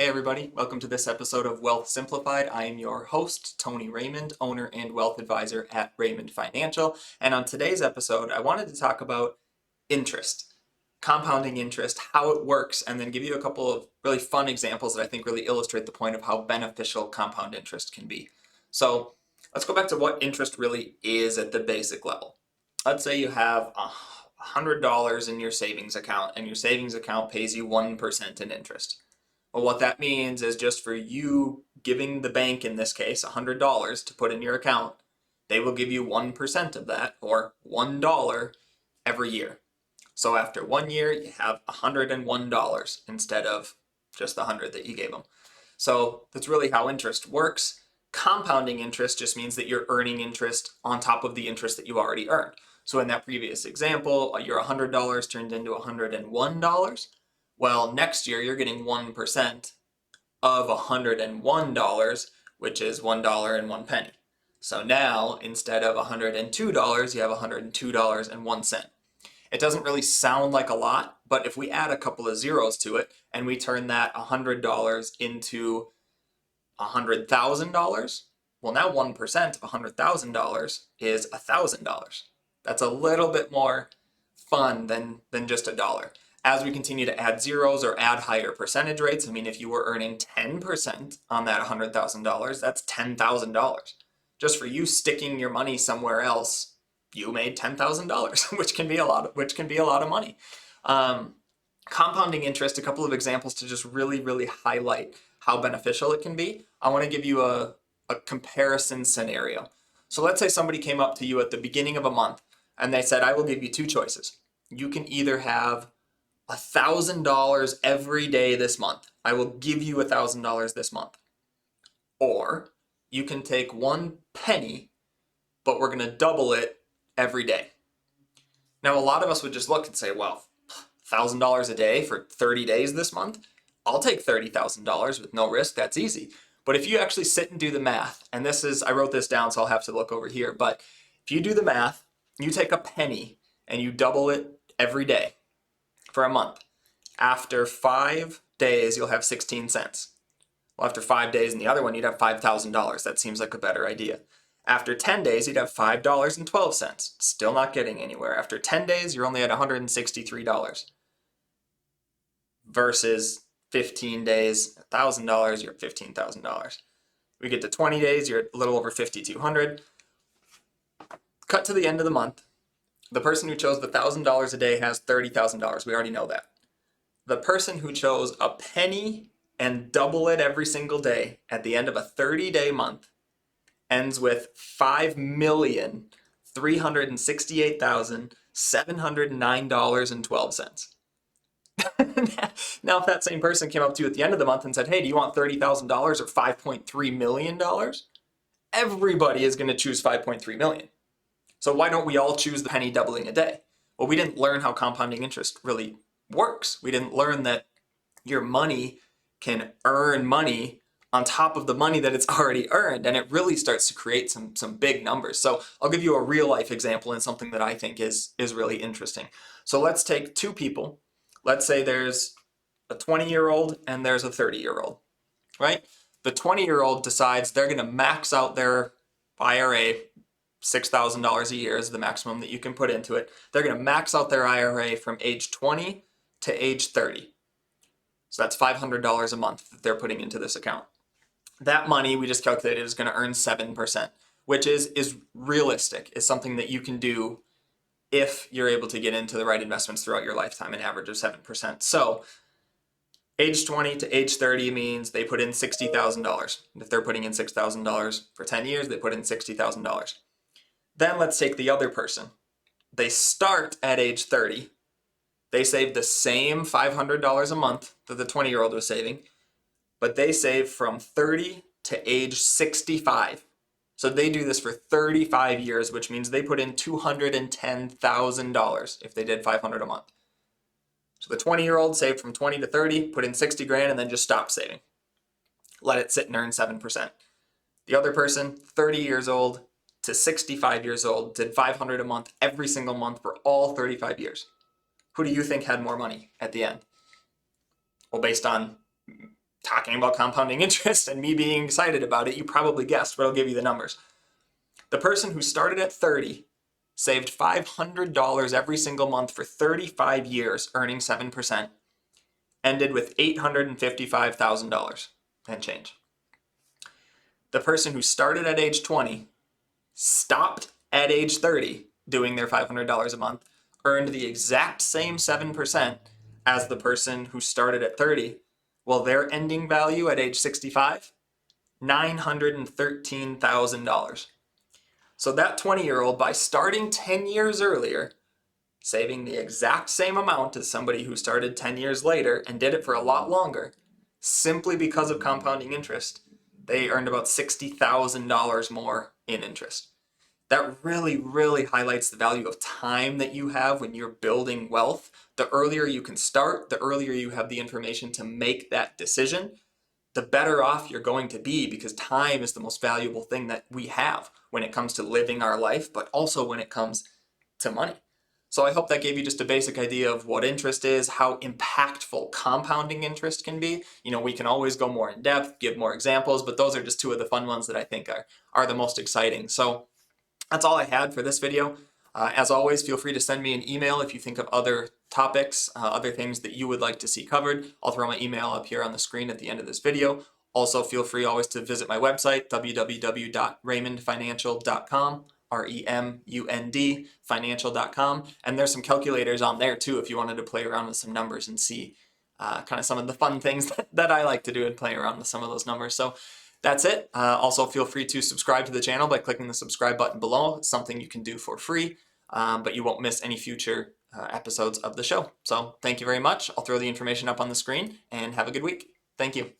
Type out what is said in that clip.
everybody, welcome to this episode of Wealth Simplified. I am your host, Tony Raymond, owner and wealth advisor at Raymond Financial. And on today's episode, I wanted to talk about interest, compounding interest, how it works, and then give you a couple of really fun examples that I think really illustrate the point of how beneficial compound interest can be. So let's go back to what interest really is at the basic level. Let's say you have $100 in your savings account and your savings account pays you 1% in interest. Well, what that means is just for you giving the bank, in this case, $100 to put in your account, they will give you 1% of that, or $1 every year. So after 1 year, you have $101 instead of just the 100 that you gave them. So that's really how interest works. Compounding interest just means that you're earning interest on top of the interest that you already earned. So in that previous example, your $100 turned into $101. Well, next year you're getting 1% of $101, which is $1.01. So now, instead of $102, you have $102.01. It doesn't really sound like a lot, but if we add a couple of zeros to it and we turn that $100 into $100,000, well, now 1% of $100,000 is $1,000. That's a little bit more fun than just a dollar. As we continue to add zeros or add higher percentage rates, I mean, if you were earning 10% on that $100,000, that's $10,000. Just for you sticking your money somewhere else, you made $10,000, which can be a lot of money. Compounding interest, a couple of examples to just really highlight how beneficial it can be. I want to give you a comparison scenario. So let's say somebody came up to you at the beginning of a month and they said, I will give you two choices. You can either have $1,000 every day this month. I will give you $1,000 this month. Or you can take 1 penny, but we're going to double it every day. Now, a lot of us would just look and say, well, $1,000 a day for 30 days this month? I'll take $30,000 with no risk. That's easy. But if you actually sit and do the math, and I wrote this down, so I'll have to look over here, but if you do the math, you take a penny and you double it every day for a month. After 5 days, you'll have 16 cents. Well, after 5 days in the other one, you'd have $5,000. That seems like a better idea. After 10 days, you'd have $5.12. Still not getting anywhere. After 10 days, you're only at $163. Versus 15 days, $1,000, you're at $15,000. We get to 20 days, you're at a little over $5,200. Cut to the end of the month. The person who chose the $1,000 a day has $30,000. We already know that. The person who chose a penny and double it every single day at the end of a 30-day month ends with $5,368,709.12. Now, if that same person came up to you at the end of the month and said, hey, do you want $30,000 or $5.3 million? Everybody is going to choose $5.3 million. So why don't we all choose the penny doubling a day? Well, we didn't learn how compounding interest really works. We didn't learn that your money can earn money on top of the money that it's already earned, and it really starts to create some big numbers. So I'll give you a real life example and something that I think is really interesting. So let's take two people. Let's say there's a 20-year-old and there's a 30-year-old, right? The 20-year-old decides they're going to max out their IRA. $6,000 a year is the maximum that you can put into it. They're going to max out their IRA from age 20 to age 30. So that's $500 a month that they're putting into this account. That money we just calculated is going to earn 7%, which is realistic, is something that you can do if you're able to get into the right investments throughout your lifetime, an average of 7%. So age 20 to age 30 means they put in $60,000. If they're putting in $6,000 for 10 years, they put in $60,000. Then let's take the other person. They start at age 30. They save the same $500 a month that the 20-year-old was saving, but they save from 30 to age 65. So they do this for 35 years, which means they put in $210,000 if they did $500 a month. So the 20-year-old saved from 20 to 30, put in 60 grand, and then just stopped saving. Let it sit and earn 7%. The other person, 30 years old to 65 years old, did $500 a month every single month for all 35 years. Who do you think had more money at the end? Well, based on talking about compounding interest and me being excited about it, you probably guessed, but I'll give you the numbers. The person who started at 30 saved $500 every single month for 35 years, earning 7%, ended with $855,000 and change. The person who started at age 20, stopped at age 30 doing their $500 a month, earned the exact same 7% as the person who started at 30. Well, their ending value at age 65, $913,000. So that 20-year-old, by starting 10 years earlier, saving the exact same amount as somebody who started 10 years later and did it for a lot longer, simply because of compounding interest, they earned about $60,000 more in interest. That really, really highlights the value of time that you have when you're building wealth. The earlier you can start, the earlier you have the information to make that decision, the better off you're going to be, because time is the most valuable thing that we have when it comes to living our life, but also when it comes to money. So I hope that gave you just a basic idea of what interest is, how impactful compounding interest can be. You know, we can always go more in depth, give more examples, but those are just two of the fun ones that I think are the most exciting. So that's all I had for this video. As always, feel free to send me an email if you think of other topics, other things that you would like to see covered. I'll throw my email up here on the screen at the end of this video. Also, feel free always to visit my website, www.raymondfinancial.com, REMUND, financial.com. And there's some calculators on there too if you wanted to play around with some numbers and see kind of some of the fun things that I like to do and play around with some of those numbers. So that's it. Also, feel free to subscribe to the channel by clicking the subscribe button below. It's something you can do for free, but you won't miss any future episodes of the show. So thank you very much. I'll throw the information up on the screen and have a good week. Thank you.